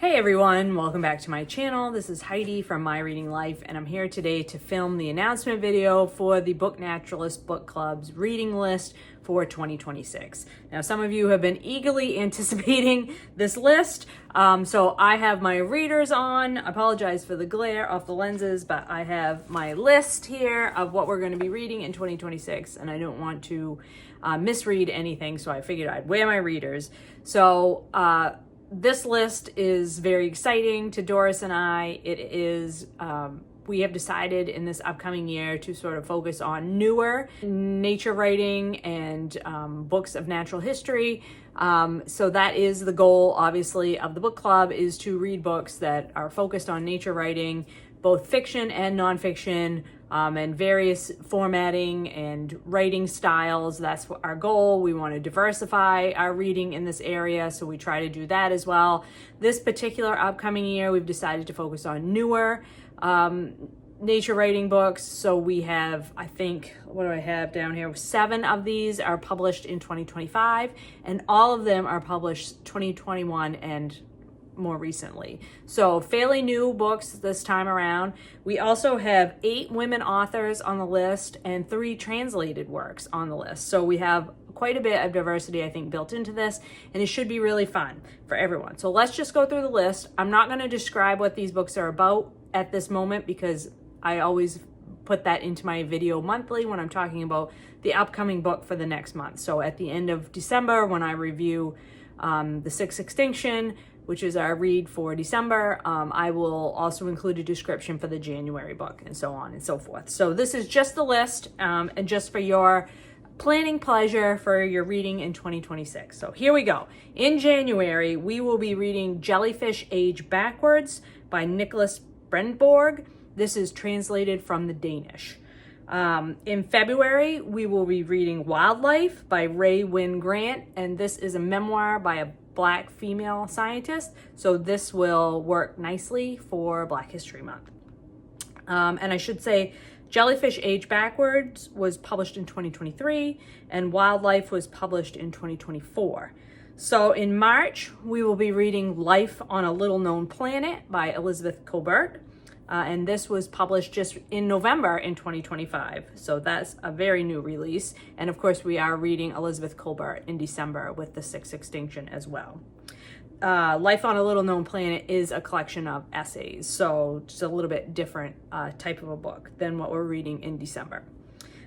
Hey everyone, welcome back to my channel. This is Heidi from My Reading Life, and I'm here today to film the announcement video for the Book Naturalist Book Club's reading list for 2026. Now, some of you have been eagerly anticipating this list, so I have my readers on. I apologize for the glare off the lenses, but I have my list here of what we're going to be reading in 2026, and I don't want to misread anything, so I figured I'd wear my readers. So, this list is very exciting to Doris and I. It is, we have decided in this upcoming year to sort of focus on newer nature writing and books of natural history. So that is the goal, obviously, of the book club, is to read books that are focused on nature writing, both fiction and nonfiction, and various formatting and writing styles. That's our goal. We want to diversify our reading in this area, so we try to do that as well. This particular upcoming year, we've decided to focus on newer nature writing books. So we have, I think, what do I have down here? 7 of these are published in 2025, and all of them are published 2021 and more recently. So fairly new books this time around. We also have 8 women authors on the list and 3 translated works on the list. So we have quite a bit of diversity, I think, built into this, and it should be really fun for everyone. So let's just go through the list. I'm not going to describe what these books are about at this moment because I always put that into my video monthly when I'm talking about the upcoming book for the next month. So at the end of December, when I review The Sixth Extinction, which is our read for December, I will also include a description for the January book, and so on and so forth. So this is just the list, and just for your planning pleasure for your reading in 2026. So here we go. In January, we will be reading Jellyfish Age Backwards by Nicklas Brendborg. This is translated from the Danish. In February, we will be reading Wildlife by Winn-Grant, and this is a memoir by a Black female scientist, so this will work nicely for Black History Month. And I should say Jellyfish Age Backwards was published in 2023, and Wildlife was published in 2024. So in March, we will be reading Life on a Little Known Planet by Elizabeth Colbert. And this was published just in November in 2025. So that's a very new release. And of course, we are reading Elizabeth Colbert in December with The Sixth Extinction as well. Life on a Little Known Planet is a collection of essays. So just a little bit different type of a book than what we're reading in December.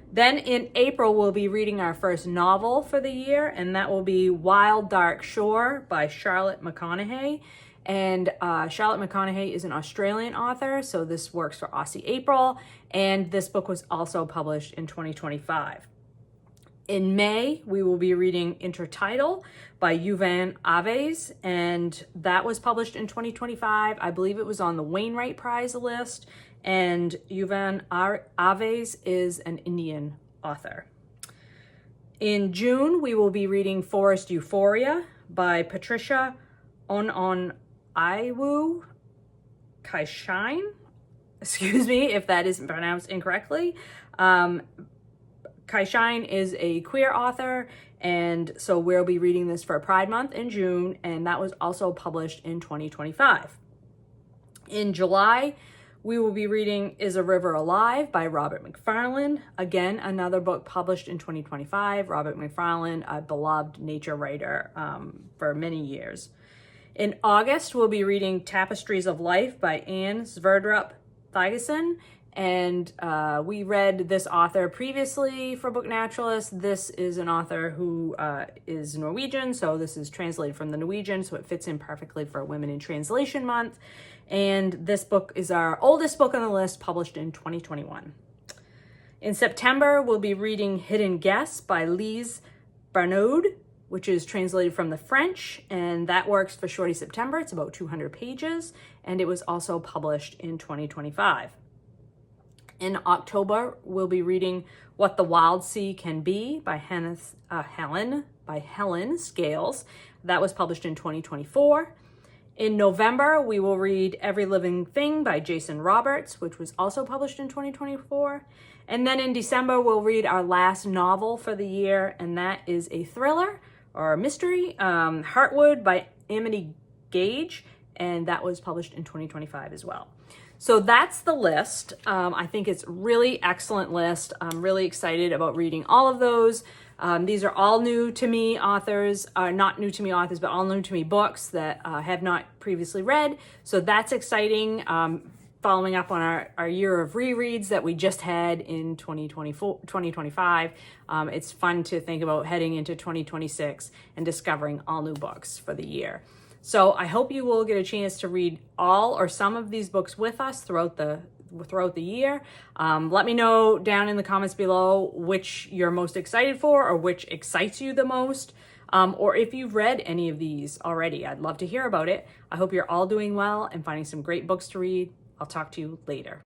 Then in April, we'll be reading our first novel for the year, and that will be Wild Dark Shore by Charlotte McConaghy. And Charlotte McConaghy is an Australian author, so this works for Aussie April, and this book was also published in 2025. In May, we will be reading Intertidal by Yuvan Aves, and that was published in 2025. I believe it was on the Wainwright Prize list, and Yuvan Aves is an Indian author. In June, we will be reading Forest Euphoria by Patricia Ononiwu Kaishian. Excuse me if that is pronounced incorrectly. Kaishian is a queer author, and so we'll be reading this for Pride Month in June, and that was also published in 2025. In July, we will be reading Is a River Alive by Robert Macfarlane. Again, another book published in 2025. Robert Macfarlane, a beloved nature writer for many years. In August, we'll be reading Tapestries of Life by Sverdrup-Thygeson, and we read this author previously for Book Naturalists. This is an author who is Norwegian, so this is translated from the Norwegian, so it fits in perfectly for Women in Translation Month. And this book is our oldest book on the list, published in 2021. In September, we'll be reading Hidden Guests by Lise Barneoud, which is translated from the French, and that works for Shorty September. It's about 200 pages, and it was also published in 2025. In October, we'll be reading What the Wild Sea Can Be by Helen Scales. That was published in 2024. In November, we will read Every Living Thing by Jason Roberts, which was also published in 2024. And then in December, we'll read our last novel for the year, and that is a thriller or a mystery, Heartwood by Amity Gaige. and that was published in 2025 as well. So that's the list. I think it's really excellent list. I'm really excited about reading all of those. These are all new to me authors, not new to me authors, but all new to me books that I have not previously read. So that's exciting. Following up on our year of rereads that we just had in 2025. It's fun to think about heading into 2026 and discovering all new books for the year. So I hope you will get a chance to read all or some of these books with us throughout the year. Let me know down in the comments below which you're most excited for or which excites you the most. Or if you've read any of these already, I'd love to hear about it. I hope you're all doing well and finding some great books to read. I'll talk to you later.